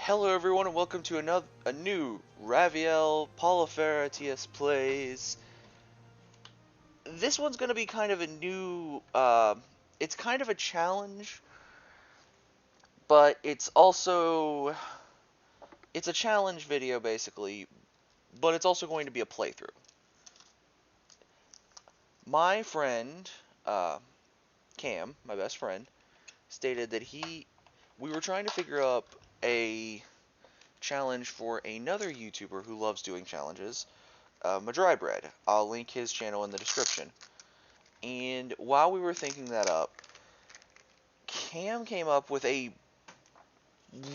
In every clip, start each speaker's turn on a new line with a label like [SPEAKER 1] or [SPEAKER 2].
[SPEAKER 1] Hello everyone and welcome to a new Raviel Polifera TS Plays. This one's going to be kind of a new, it's kind of a challenge, but it's a challenge video basically, but it's also going to be a playthrough. My friend, Cam, my best friend, stated that we were trying to figure out a challenge for another YouTuber who loves doing challenges. Mah-Dry-Bread. I'll link his channel in the description. And while we were thinking that up, Cam came up with a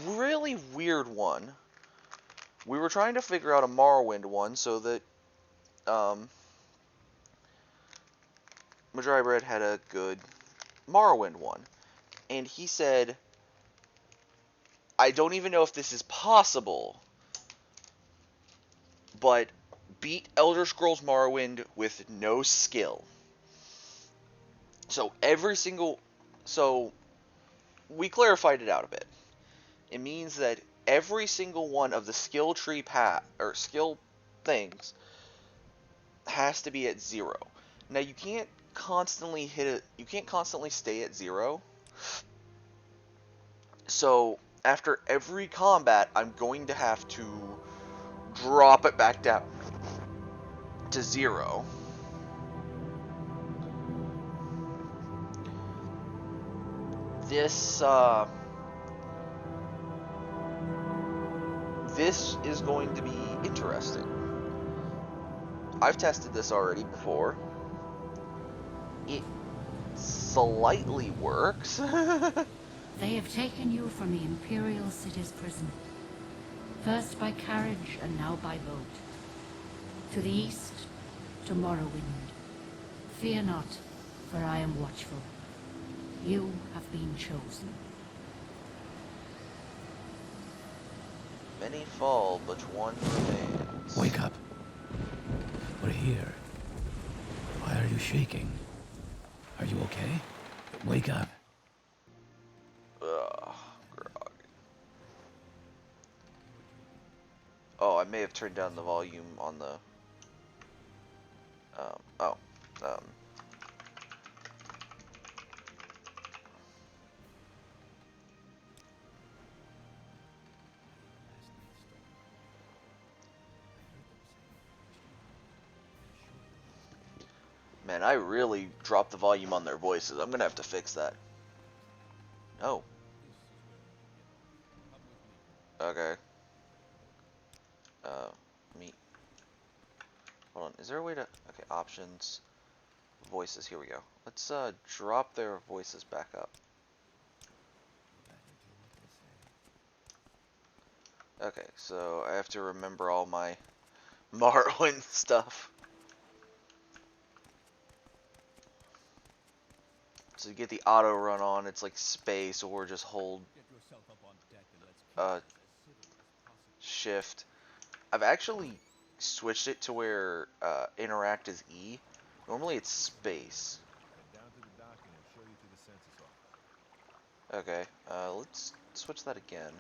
[SPEAKER 1] really weird one. We were trying to figure out a Morrowind one so that Mah-Dry-Bread had a good Morrowind one. And he said, I don't even know if this is possible, but beat Elder Scrolls Morrowind with no skill. So we clarified it out a bit. It means that every single one of the skill tree path or skill things has to be at 0. Now you can't constantly hit it. You can't constantly stay at 0. So after every combat, I'm going to have to drop it back down to 0. This is going to be interesting. I've tested this already before. It slightly works.
[SPEAKER 2] They have taken you from the Imperial City's prison, first by carriage and now by boat. To the east, to Morrowind. Fear not, for I am watchful. You have been chosen.
[SPEAKER 1] Many fall, but one remains.
[SPEAKER 3] Wake up. We're here. Why are you shaking? Are you okay? Wake up.
[SPEAKER 1] Ugh, grog. Oh, I may have turned down the volume on the... Man, I really dropped the volume on their voices. I'm gonna have to fix that. No. Okay. Me. Hold on. Is there a way to... Okay, options. Voices. Here we go. Let's, drop their voices back up. Okay, so I have to remember all my Morrowind stuff. So you get the auto run on, it's like space, or just hold shift. I've actually switched it to where interact is E. Normally it's space. Okay, let's switch that again.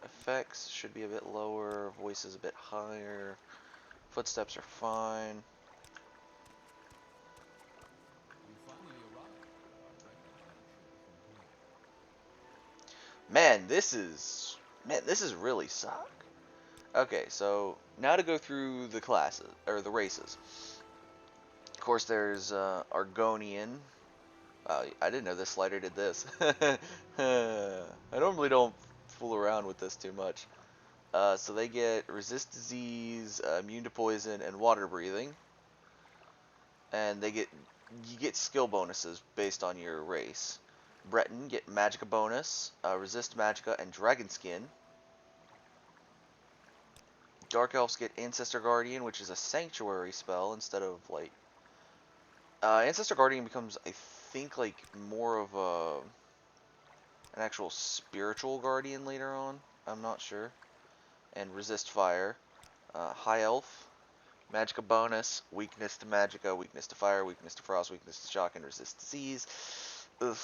[SPEAKER 1] Effects should be a bit lower, voice is a bit higher, footsteps are fine. Man, this is really suck. Okay, so now to go through the classes or the races. Of course, there's Argonian. I didn't know this slider did this. I normally don't fool around with this too much. So they get resist disease, immune to poison, and water breathing. And you get skill bonuses based on your race. Breton get Magicka bonus, resist Magicka, and Dragon Skin. Dark Elves get Ancestor Guardian, which is a sanctuary spell instead of like... Ancestor Guardian becomes, I think, like more of an actual spiritual guardian later on. I'm not sure. And resist fire. High Elf, Magicka bonus, weakness to Magicka, weakness to fire, weakness to frost, weakness to shock, and resist disease. Ugh.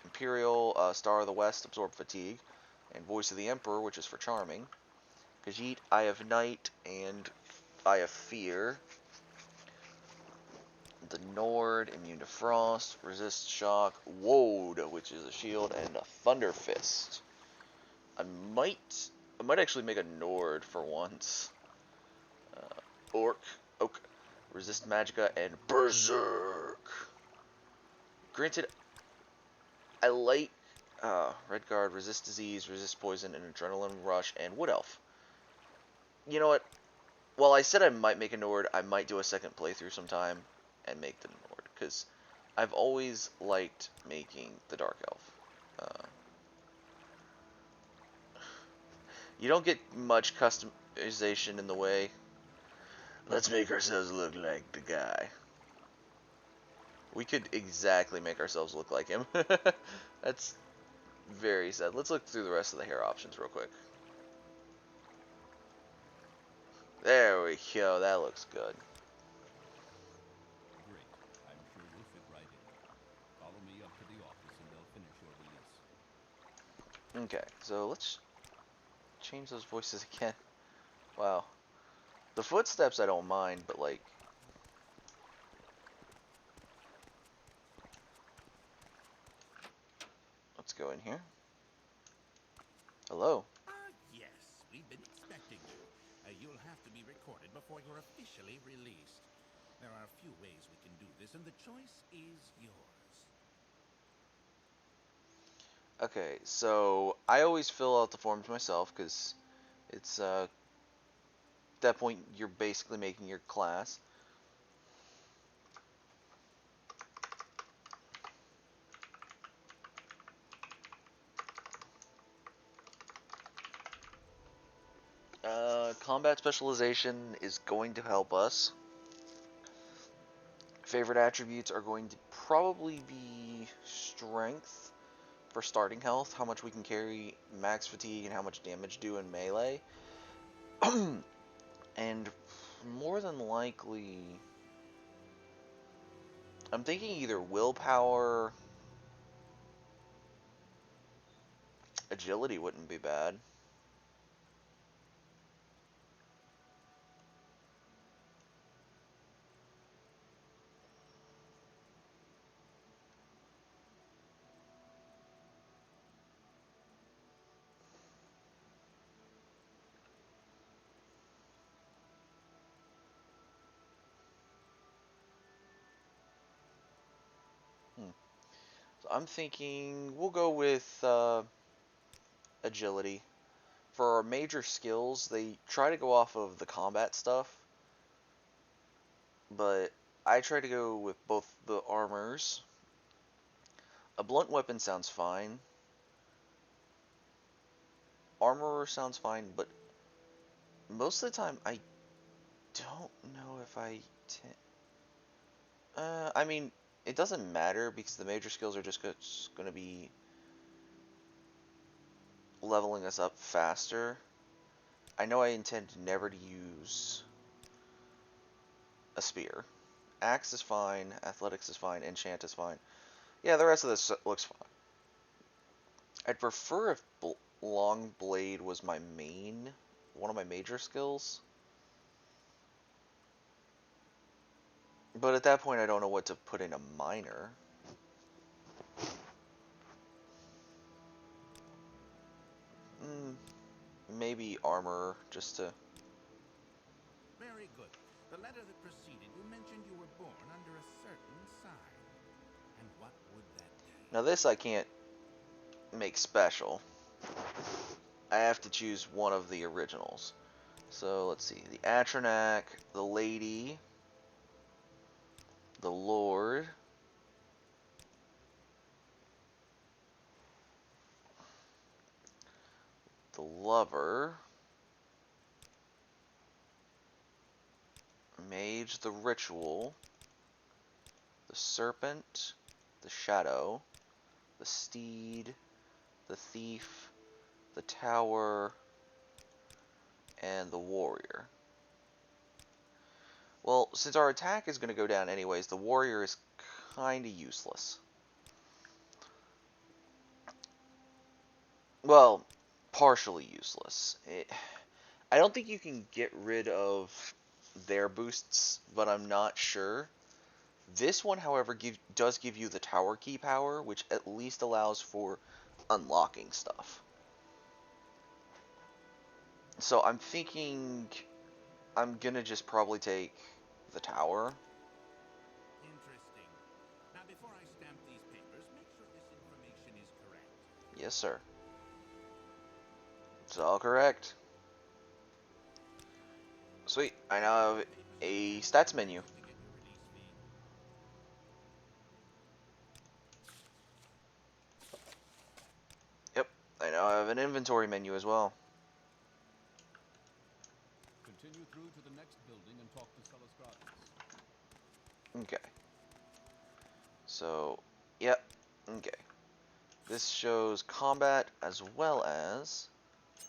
[SPEAKER 1] Imperial, Star of the West, absorb fatigue. and Voice of the Emperor, which is for charming. Khajiit, Eye of Night, and Eye of Fear. The Nord, immune to frost, resist shock, Woad, which is a shield, and a Thunder Fist. I might actually make a Nord for once. Orc, Oak, resist Magicka, and Berserk. Granted, I like Redguard, resist disease, resist poison, and adrenaline rush, and Wood Elf. You know what? While I said I might make a Nord, I might do a second playthrough sometime and make the Nord, because I've always liked making the Dark Elf. You don't get much customization in the way. Let's make ourselves look like the guy. We could exactly make ourselves look like him. That's very sad. Let's look through the rest of the hair options real quick. There we go. That looks good.
[SPEAKER 3] Great. I'm sure you'll fit right in. Follow me up to the office and they'll finish your release.
[SPEAKER 1] Okay, so let's change those voices again. Wow. The footsteps I don't mind, but like... Let's go in here. Hello.
[SPEAKER 4] Yes, we've been expecting you. You'll have to be recorded before you're officially released. There are a few ways we can do this, and the choice is yours.
[SPEAKER 1] Okay, so I always fill out the forms myself, because it's, at that point, you're basically making your class. Combat specialization is going to help us. Favorite attributes are going to probably be strength for starting health, how much we can carry, max fatigue, and how much damage do in melee. And more than likely, I'm thinking either willpower, agility wouldn't be bad. So I'm thinking we'll go with agility. For our major skills, they try to go off of the combat stuff, but I try to go with both the armors. A blunt weapon sounds fine. Armorer sounds fine, but most of the time I don't know if I mean, it doesn't matter because the major skills are just going to be leveling us up faster. I know I intend never to use a spear. Axe is fine, athletics is fine, enchant is fine. Yeah, the rest of this looks fine. I'd prefer if long blade was one of my major skills. But at that point, I don't know what to put in a minor. Maybe armor, just to...
[SPEAKER 4] Very good. The letter that preceded you mentioned you were born under a certain sign. And what would that be?
[SPEAKER 1] Now this I can't make special. I have to choose one of the originals. So let's see. The Atronak, the Lady, the Lord, the Lover, Mage, the Ritual, the Serpent, the Shadow, the Steed, the Thief, the Tower, and the Warrior. Well, since our attack is going to go down anyways, the Warrior is kind of useless. Well, partially useless. I don't think you can get rid of their boosts, but I'm not sure. This one, however, does give you the tower key power, which at least allows for unlocking stuff. So I'm thinking I'm gonna just probably take the tower.
[SPEAKER 4] Interesting. Now, before I stamp these papers, make sure this information is correct.
[SPEAKER 1] Yes, sir. It's all correct. Sweet. I now have a stats menu.
[SPEAKER 4] To get your release fee.
[SPEAKER 1] Yep. I now have an inventory menu as well.
[SPEAKER 3] Continue through to the next building and talk to Celis Gratis.
[SPEAKER 1] Okay. So, yep. Okay. This shows combat as well as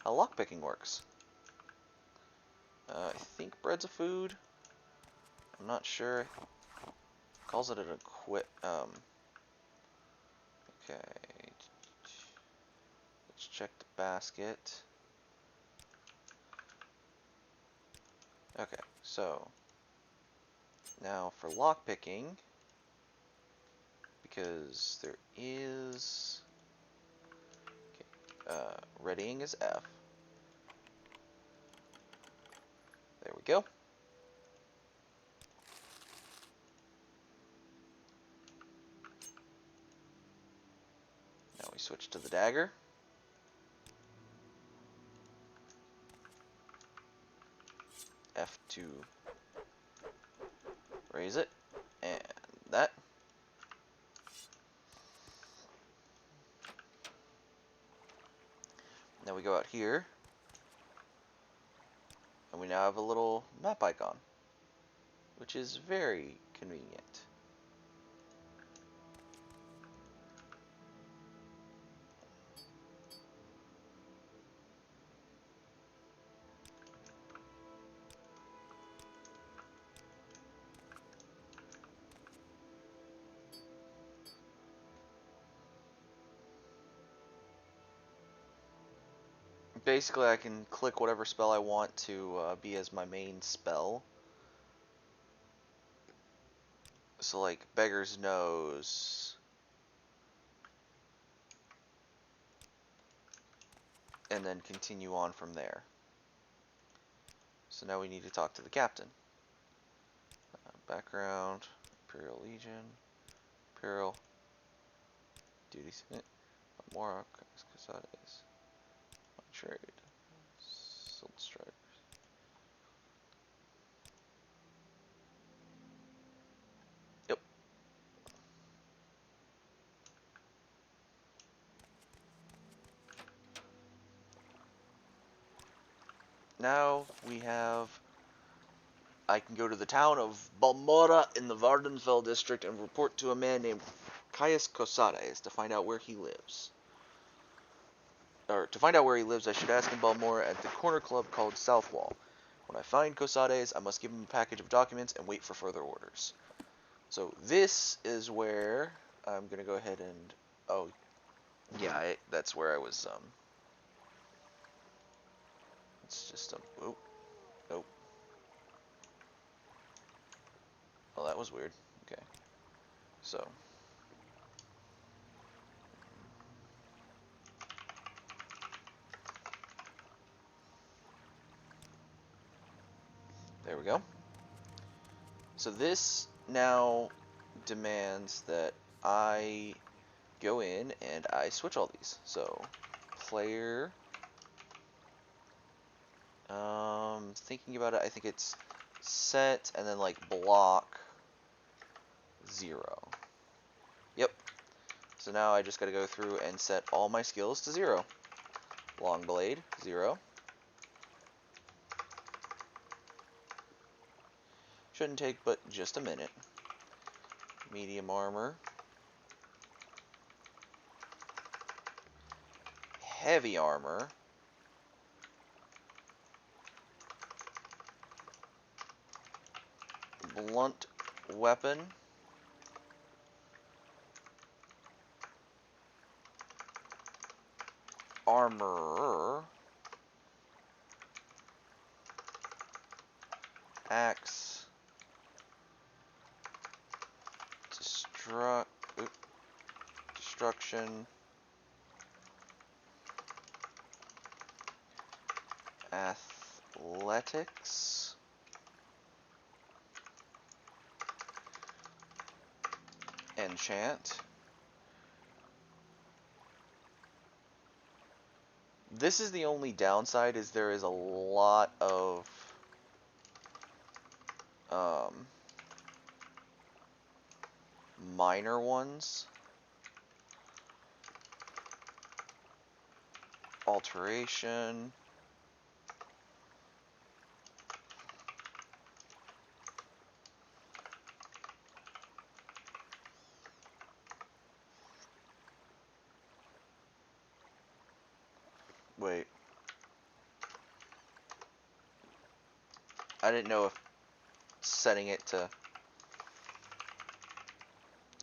[SPEAKER 1] how lockpicking works. I think bread's a food. I'm not sure. Calls it an equip. Okay. Let's check the basket. Okay, so now for lockpicking, because there is readying is F. There we go. Now we switch to the dagger. F to raise it, and that. Now we go out here, and we now have a little map icon, which is very convenient. Basically, I can click whatever spell I want to be as my main spell. So, like, Beggar's Nose. And then continue on from there. So now we need to talk to the captain. Background, Imperial Legion, Imperial, duties, Balmora, Casades, trade, Silt Strikers. Yep. Now we have. I can go to the town of Balmora in the Vardenfell district and report to a man named Caius Cosades to find out where he lives. Or to find out where he lives, I should ask in Balmora at the corner club called Southwall. When I find Cosades, I must give him a package of documents and wait for further orders. So this is where I'm gonna go ahead and yeah, that's where I was. It's just oh, nope. Oh, that was weird. Okay, so there we go. So this now demands that I go in and I switch all these. So player. Thinking about it, I think it's set and then like block 0. Yep. So now I just got to go through and set all my skills to 0. Long blade 0. Shouldn't take but just a minute. Medium armor. Heavy armor. Blunt weapon. armorer, axe, destruction, athletics, enchant. This is the only downside, is there is a lot of minor ones. Alteration. Wait. I didn't know if setting it to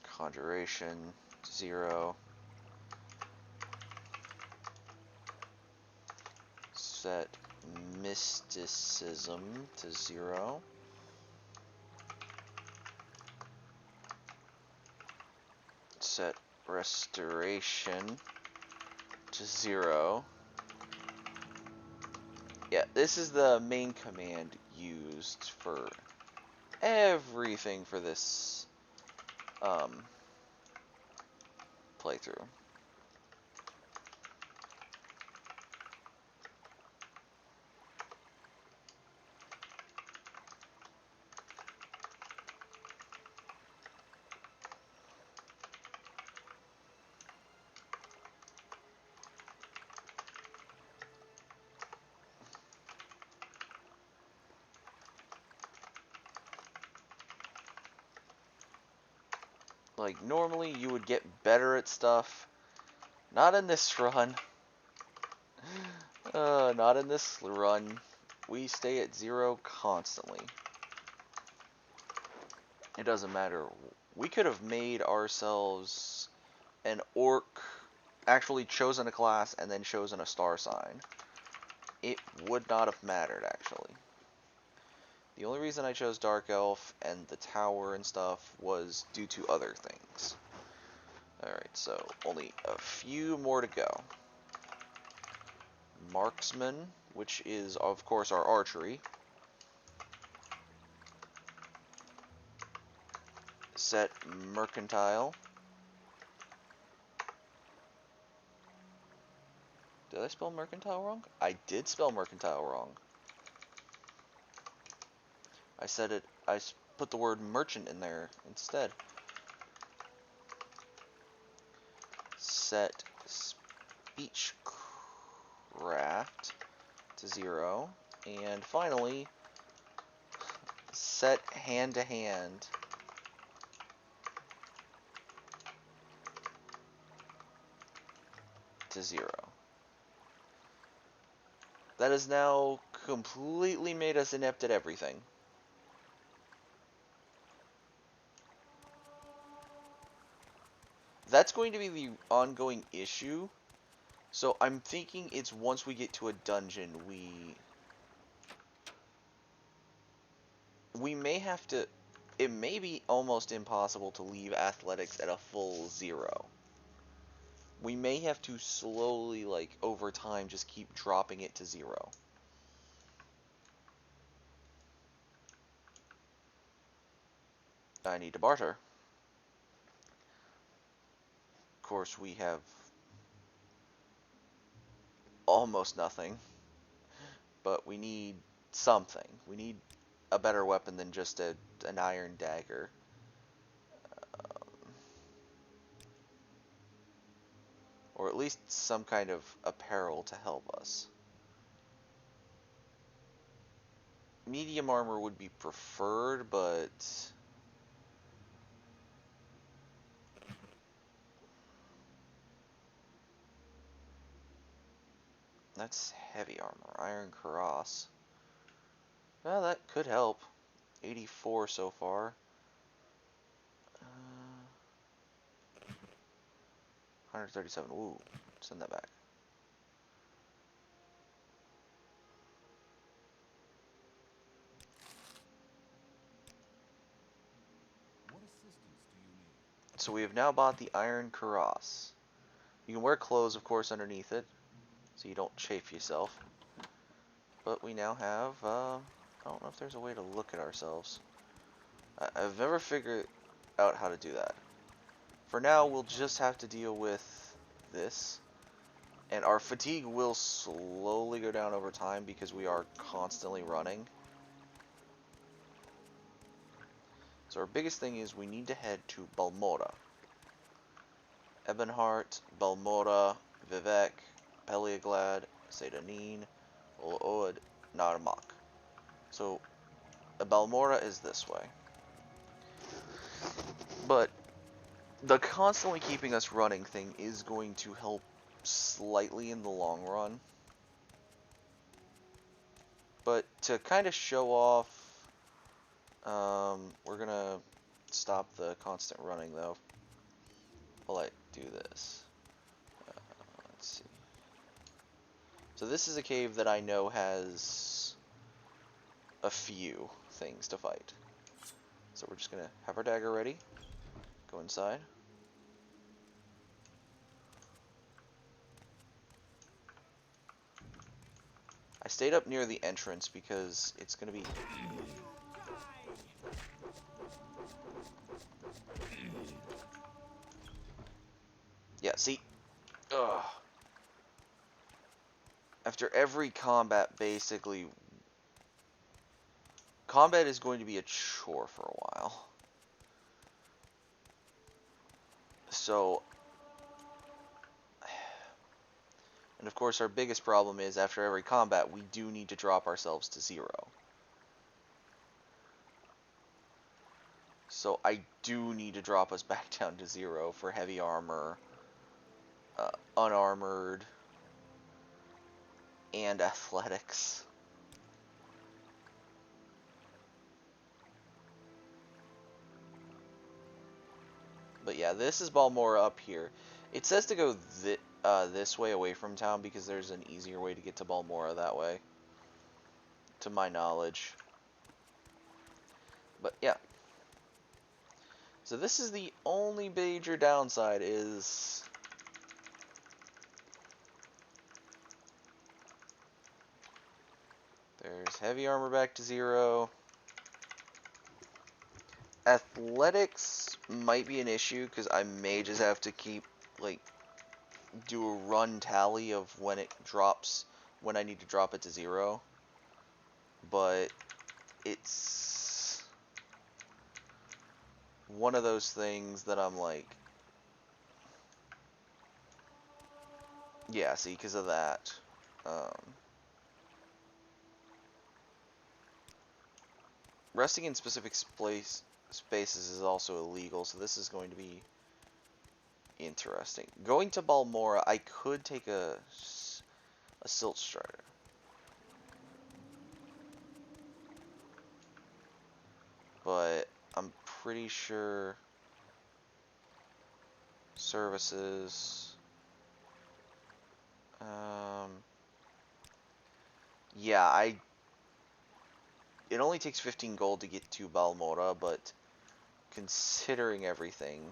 [SPEAKER 1] conjuration 0, set mysticism to 0, set restoration to 0. Yeah, this is the main command used for everything for this playthrough. Like, normally you would get better at stuff. Not in this run. Not in this run. We stay at 0 constantly. It doesn't matter. We could have made ourselves an orc, actually chosen a class, and then chosen a star sign. It would not have mattered, actually. The only reason I chose Dark Elf and the tower and stuff was due to other things. Alright, so only a few more to go. Marksman, which is, of course, our archery. Set mercantile. Did I spell mercantile wrong? I did spell mercantile wrong. I said it, put the word merchant in there instead. Set speechcraft to 0. And finally, set hand-to-hand to 0. That has now completely made us inept at everything. That's going to be the ongoing issue. So I'm thinking it's once we get to a dungeon, we may have to, it may be almost impossible to leave athletics at a full 0. We may have to slowly, like, over time, just keep dropping it to 0. I need to barter. Of course, we have almost nothing, but we need something. We need a better weapon than just an iron dagger. Or at least some kind of apparel to help us. Medium armor would be preferred, but that's heavy armor. Iron cuirass. Well, that could help. 84 so far. 137. Ooh, send that back. So we have now bought the iron cuirass. You can wear clothes, of course, underneath it, so you don't chafe yourself. But we now have, I don't know if there's a way to look at ourselves. I've never figured out how to do that. For now, we'll just have to deal with this. And our fatigue will slowly go down over time because we are constantly running. So our biggest thing is we need to head to Balmora. Ebonheart, Balmora, Vivek, Peliaglad, Sedanin, Olood, Narmak. So Balmora is this way. But the constantly keeping us running thing is going to help slightly in the long run. But to kind of show off, we're gonna stop the constant running though. While I do this. Let's see. So this is a cave that I know has a few things to fight. So we're just gonna have our dagger ready. Go inside. I stayed up near the entrance because it's gonna be... Yeah, see? Ugh. After every combat, basically... Combat is going to be a chore for a while. So... And of course our biggest problem is after every combat we do need to drop ourselves to 0. So I do need to drop us back down to 0 for heavy armor, unarmored, and athletics. But yeah, this is Balmora up here. It says to go this way away from town because there's an easier way to get to Balmora that way, to my knowledge. But yeah. So this is the only major downside is... There's heavy armor back to 0. Athletics might be an issue because I may just have to keep, like, do a run tally of when it drops, when I need to drop it to 0. But it's one of those things that I'm like, yeah, see, because of that. Resting in specific spaces is also illegal, so this is going to be interesting. Going to Balmora, I could take a silt strider. But I'm pretty sure services... yeah, it only takes 15 gold to get to Balmora, but considering everything...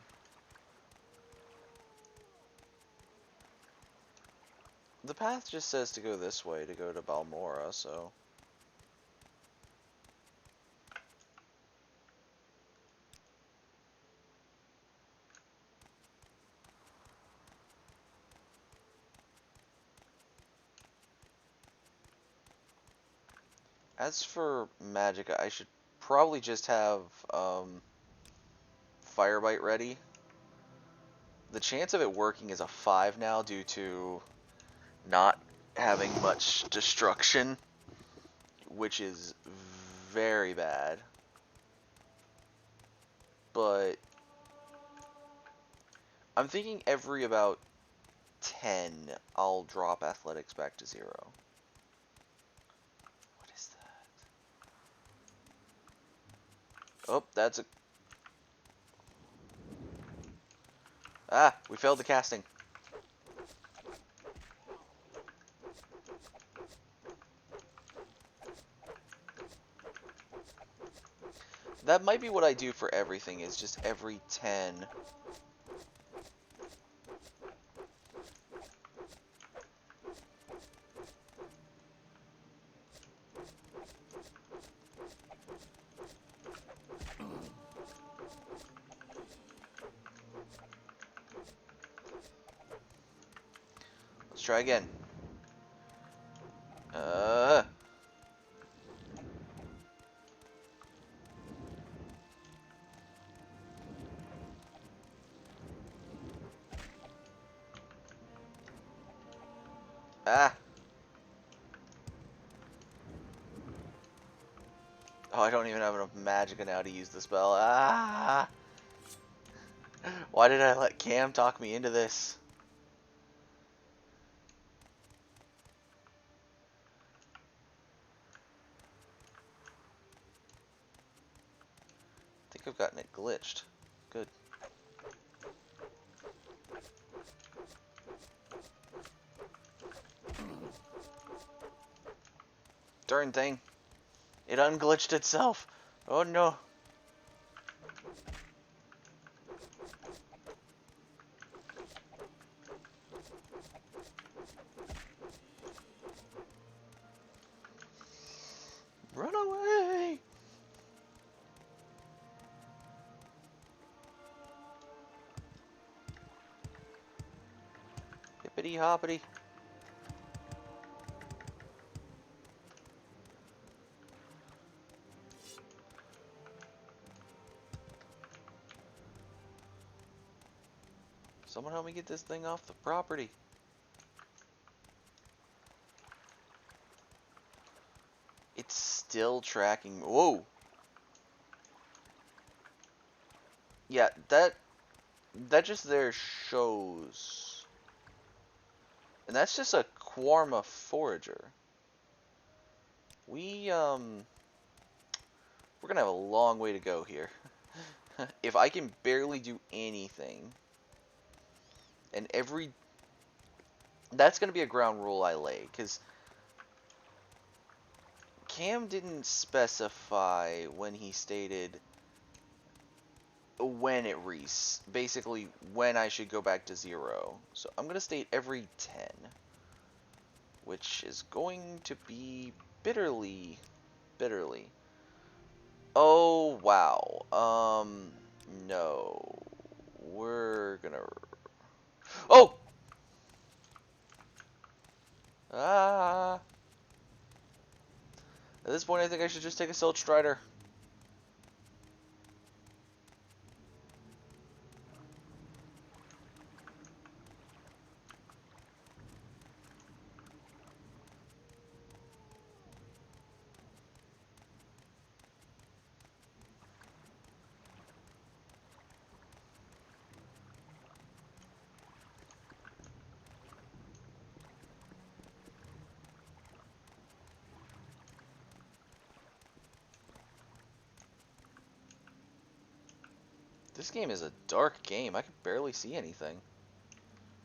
[SPEAKER 1] The path just says to go this way to go to Balmora, so... As for Magicka, I should probably just have Firebite ready. The chance of it working is a 5 now due to not having much destruction, which is very bad. But I'm thinking every about 10 I'll drop athletics back to 0. What is that? Oh, that's a... Ah, we failed the casting. That might be what I do for everything, is just every 10 try again. Uh. Ah. Oh, I don't even have enough magic now to use the spell. Ah. Why did I let Cam talk me into this? I think I've gotten it glitched. Good. Darn thing. It unglitched itself. Oh no. Run away! Hippity hoppity. Someone help me get this thing off the property. It's still tracking. Whoa! Yeah, that just there shows. And that's just a Quarma forager. We're gonna have a long way to go here. If I can barely do anything, and that's gonna be a ground rule I lay, because Cam didn't specify when he stated when it basically when I should go back to 0. So I'm gonna state every 10, which is going to be bitterly. Oh wow. No. We're gonna. Oh. Ah. At this point, I think I should just take a Silt Strider. This game is a dark game. I can barely see anything.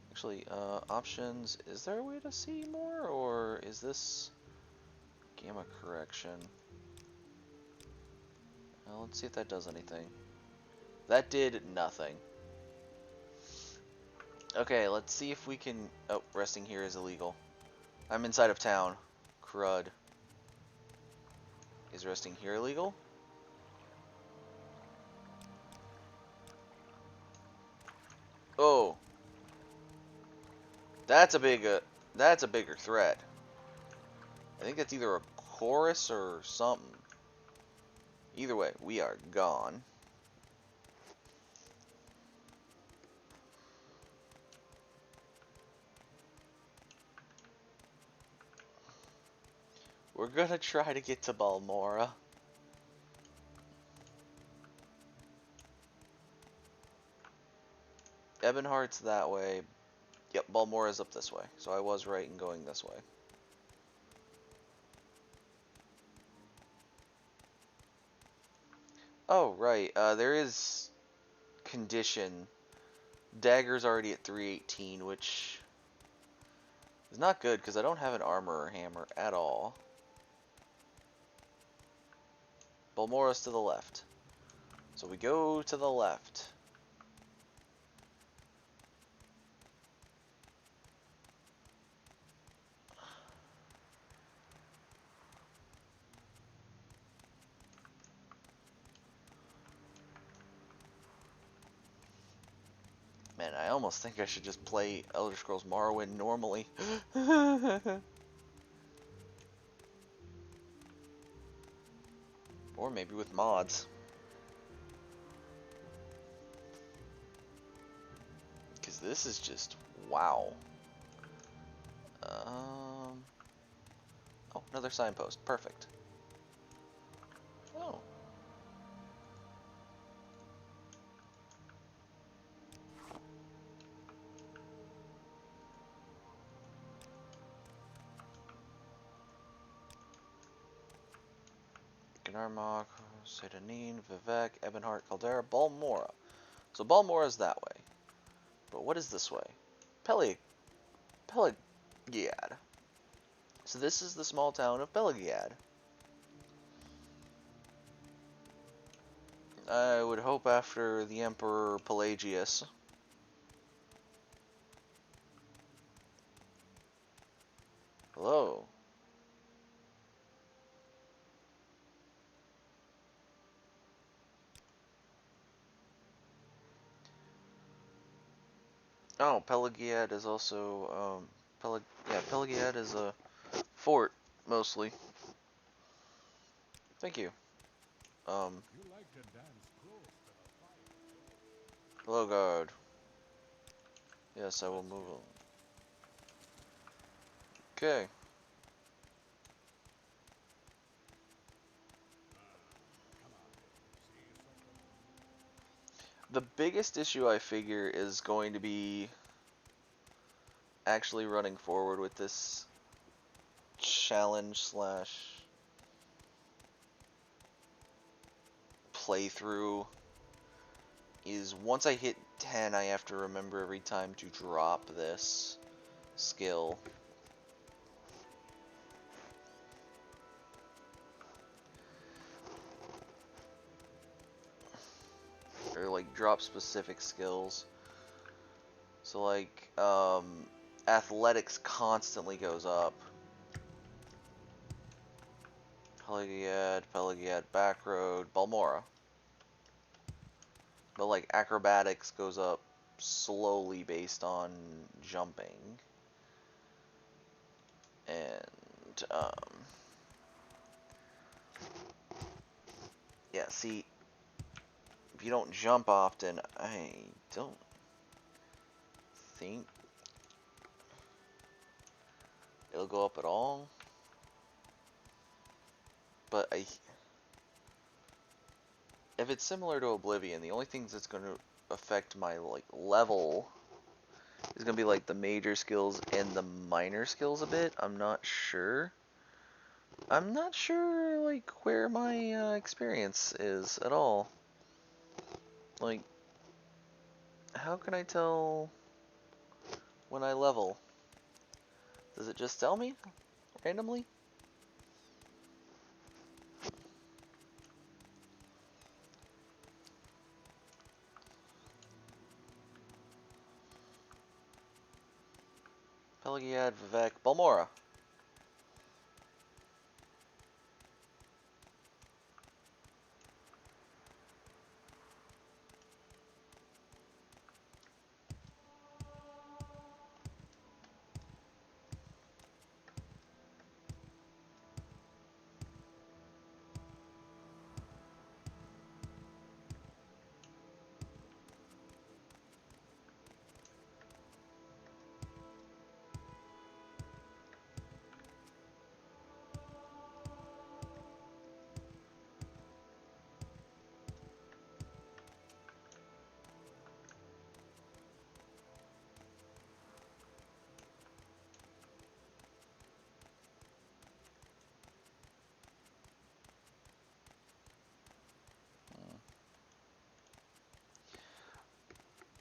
[SPEAKER 1] Actually, options. Is there a way to see more, or is this gamma correction? Well, let's see if that does anything. That did nothing. Okay, let's see if we can... Oh, resting here is illegal. I'm inside of town. Crud. Is resting here illegal? Oh. That's a bigger threat. I think that's either a chorus or something. Either way, we are gone. We're gonna try to get to Balmora. Ebonheart's that way. Yep, Balmora's up this way. So I was right in going this way. Oh, right. There is condition. Dagger's already at 318, which is not good because I don't have an armor or hammer at all. Balmora's to the left. So we go to the left. Man, Man, I almost think I should just play Elder Scrolls Morrowind normally. Or maybe with mods. Because this is just, wow. Oh, another signpost. Perfect. Oh. Gnarmok, Sedanine, Vivek, Ebonheart, Caldera, Balmora. So Balmora is that way. But what is this way? Pelagiad. So this is the small town of Pelagiad. I would hope after the Emperor Pelagius. Hello. Oh, Pelagiad is also, Pelagiad is a fort, mostly. Thank you. Hello, guard. Yes, I will move on. Okay. The biggest issue I figure is going to be actually running forward with this challenge slash playthrough is once I hit 10 I have to remember every time to drop this skill. Or like drop specific skills. So like athletics constantly goes up. Pelagiad, Backroad, Balmora. But like acrobatics goes up slowly based on jumping. And yeah, see, if you don't jump often, I don't think it'll go up at all. But if it's similar to Oblivion, the only things that's going to affect my like level is going to be like the major skills and the minor skills a bit. I'm not sure like where my experience is at all. Like, how can I tell when I level? Does it just tell me randomly? Pelagiad, Vivek, Balmora.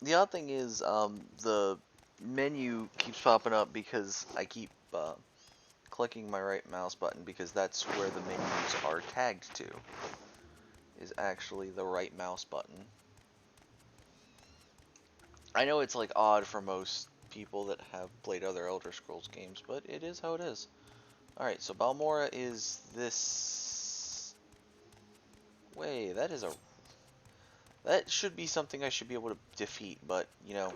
[SPEAKER 1] The odd thing is, the menu keeps popping up because I keep clicking my right mouse button because that's where the menus are tagged to, is actually the right mouse button. I know it's like odd for most people that have played other Elder Scrolls games, but it is how it is. Alright, so Balmora is this way. That should be something I should be able to defeat, but, you know,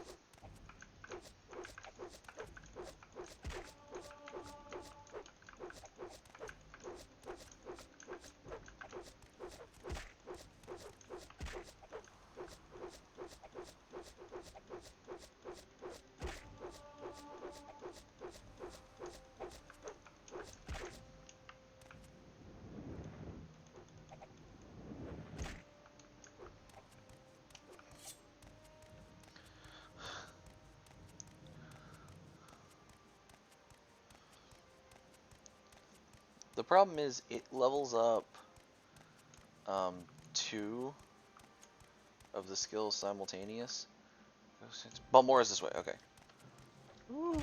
[SPEAKER 1] The problem is it levels up 2 of the skills simultaneous. Balmora is this way. Okay. Ooh.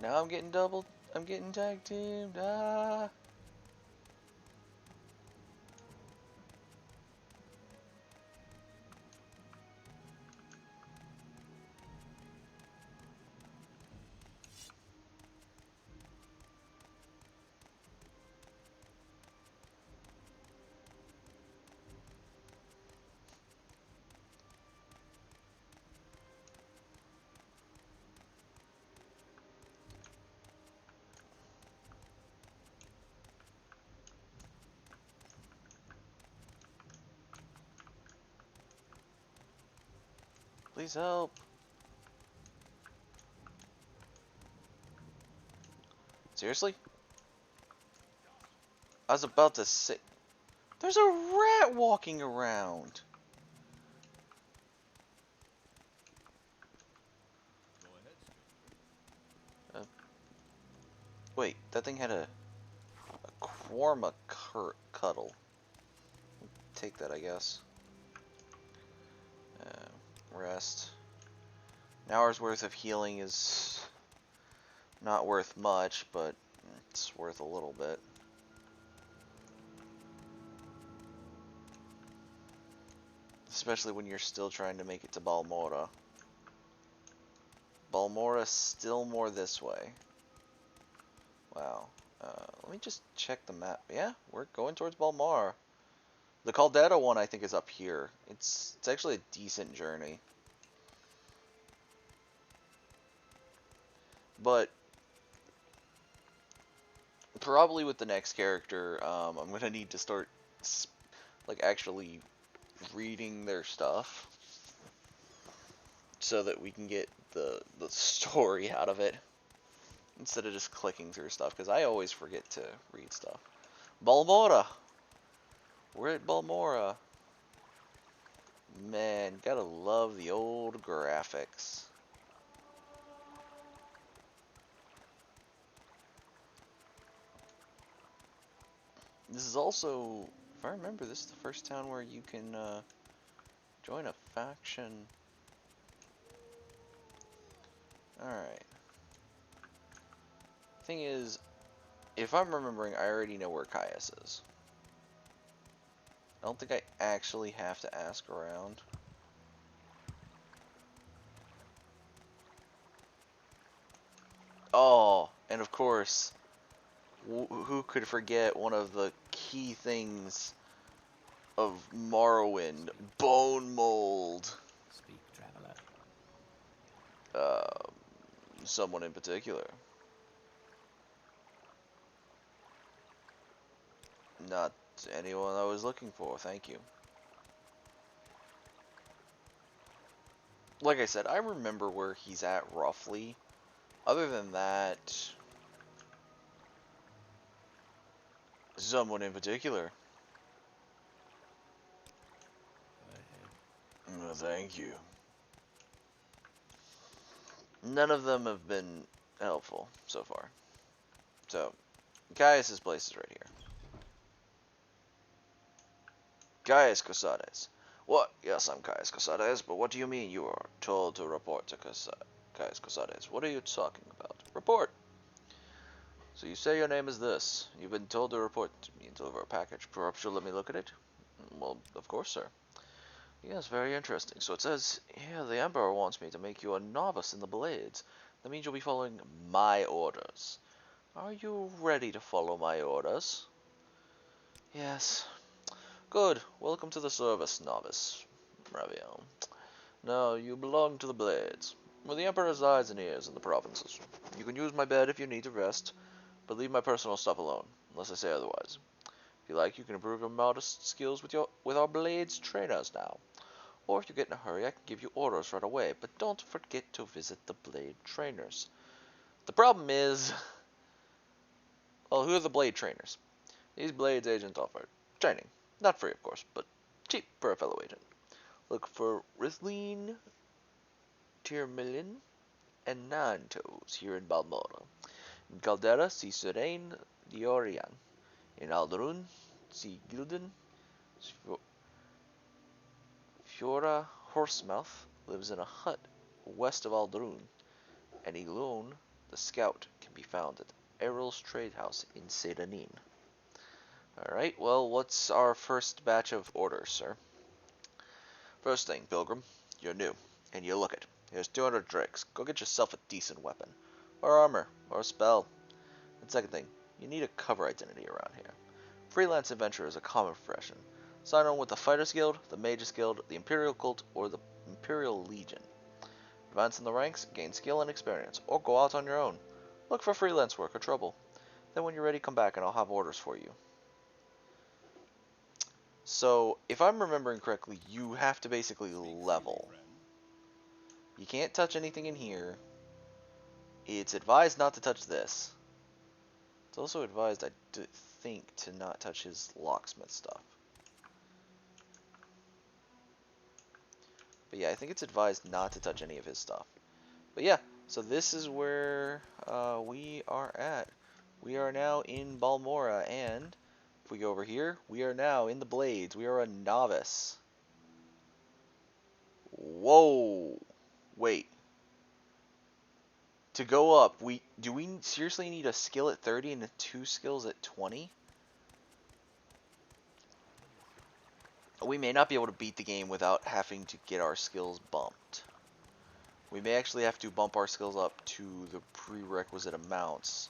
[SPEAKER 1] Now I'm getting double. I'm getting tag teamed. Ah. Please help. Seriously? I was about to say. There's a rat walking around. Uh, Wait, that thing had a Quarma cuddle. Take that, I guess. Rest. An hour's worth of healing is not worth much, but it's worth a little bit. Especially when you're still trying to make it to Balmora. Balmora's still more this way. Wow. Let me just check the map. Yeah, we're going towards Balmora. The Caldera one, I think, is up here. It's actually a decent journey. But probably with the next character, I'm gonna need to start like actually reading their stuff so that we can get the story out of it instead of just clicking through stuff, because I always forget to read stuff. Balmora! We're at Balmora. Man, gotta love the old graphics. This is also, if I remember, this is the first town where you can join a faction. Alright. Thing is, if I'm remembering, I already know where Caius is. I don't think I actually have to ask around. Oh, and of course, who could forget one of the key things of Morrowind? Bone mold.
[SPEAKER 3] Speak, traveler.
[SPEAKER 1] Someone in particular. Not anyone I was looking for, thank you. Like I said, I remember where he's at roughly. Other than that, someone in particular.
[SPEAKER 3] Go ahead.
[SPEAKER 1] Thank you. None of them have been helpful so far. So, Caius' place is right here. Caius Cosades. What? Yes, I'm Caius Cosades, but what do you mean you are told to report to Caius Cosades? What are you talking about? Report! So you say your name is this. You've been told to report to me and deliver a package. Perhaps you'll let me look at it? Well, of course, sir. Yes, very interesting. So it says here the Emperor wants me to make you a novice in the blades. That means you'll be following my orders. Are you ready to follow my orders? Yes. Good. Welcome to the service, novice. Ravion. Now, you belong to the blades, where the Emperor's eyes and ears in the provinces. You can use my bed if you need to rest, but leave my personal stuff alone, unless I say otherwise. If you like, you can improve your modest skills with our blades trainers now. Or if you get in a hurry, I can give you orders right away, but don't forget to visit the blade trainers. The problem is, well, who are the blade trainers? These blades agents offer training. Not free, of course, but cheap for a fellow agent. Look for Rizline, Tirmilin, and Nantos here in Balmora. In Caldera, see Surain Diorian. In Aldrun, see Gildan. Fiora Horsemouth lives in a hut west of Aldrun, and Elune, the scout, can be found at Errol's trade house in Sedanin. Alright, well, what's our first batch of orders, sir? First thing, Pilgrim, you're new, and you look it. Here's 200 drakes. Go get yourself a decent weapon, or armor, or a spell. And second thing, you need a cover identity around here. Freelance adventurer is a common profession. Sign on with the Fighters Guild, the Mages Guild, the Imperial Cult, or the Imperial Legion. Advance in the ranks, gain skill and experience, or go out on your own. Look for freelance work or trouble. Then when you're ready, come back and I'll have orders for you. So, if I'm remembering correctly, you have to basically level. You can't touch anything in here. It's advised not to touch this. It's also advised, I think, to not touch his locksmith stuff. But yeah, I think it's advised not to touch any of his stuff. But yeah, so this is where we are at. We are now in Balmora, and if we go over here, we are now in the Blades. We are a novice. Whoa! Wait. To go up, do we seriously need a skill at 30 and 2 skills at 20? We may not be able to beat the game without having to get our skills bumped. We may actually have to bump our skills up to the prerequisite amounts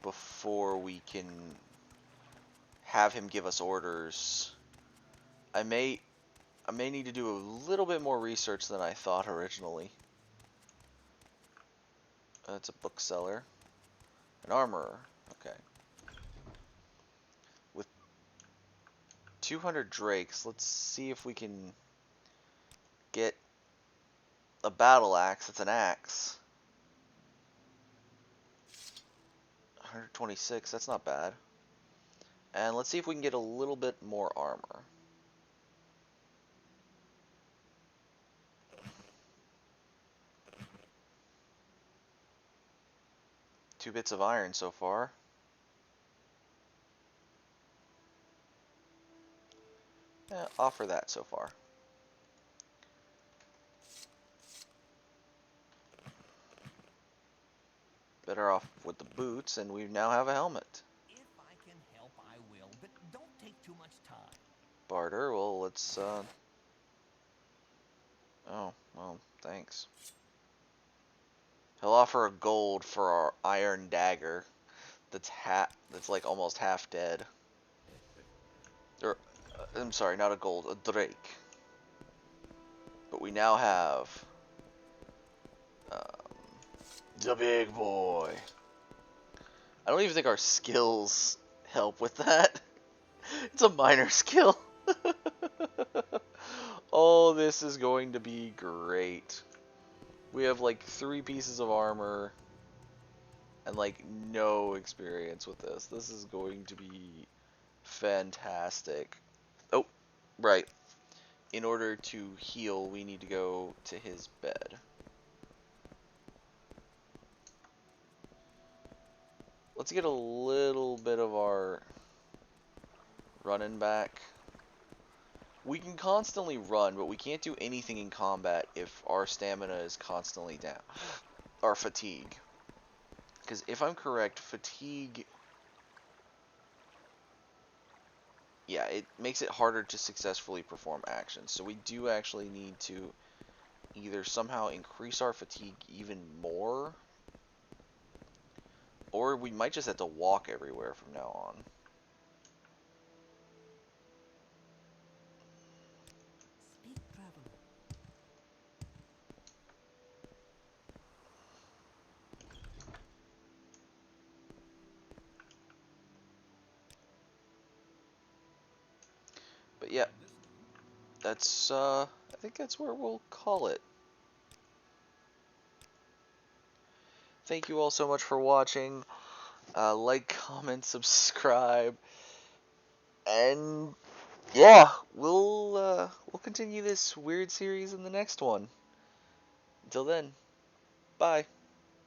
[SPEAKER 1] before we can have him give us orders. I may need to do a little bit more research than I thought originally. That's a bookseller. An armorer. Okay. With 200 drakes, let's see if we can get a battle axe. It's an axe. 126, that's not bad. And let's see if we can get a little bit more armor. Two bits of iron so far. Yeah, offer that so far. Better off with the boots, and we now have a helmet.
[SPEAKER 4] If I can help, I will, but don't take too much time.
[SPEAKER 1] Barter, well, let's, oh, well, thanks. He'll offer a gold for our iron dagger that's like almost half dead. Or, I'm sorry, not a gold, a drake. But we now have the big boy. I don't even think our skills help with that. It's a minor skill. Oh, this is going to be great. We have like 3 pieces of armor and like no experience with this. This is going to be fantastic. Oh, right. In order to heal, we need to go to his bed. Let's get a little bit of our running back. We can constantly run, but we can't do anything in combat if our stamina is constantly down. Our fatigue. Because if I'm correct, fatigue... yeah, it makes it harder to successfully perform actions. So we do actually need to either somehow increase our fatigue even more, or we might just have to walk everywhere from now on.
[SPEAKER 4] Speak, traveler.
[SPEAKER 1] But yeah, that's, I think that's where we'll call it. Thank you all so much for watching. Like, comment, subscribe, and yeah, we'll continue this weird series in the next one. Until then, bye.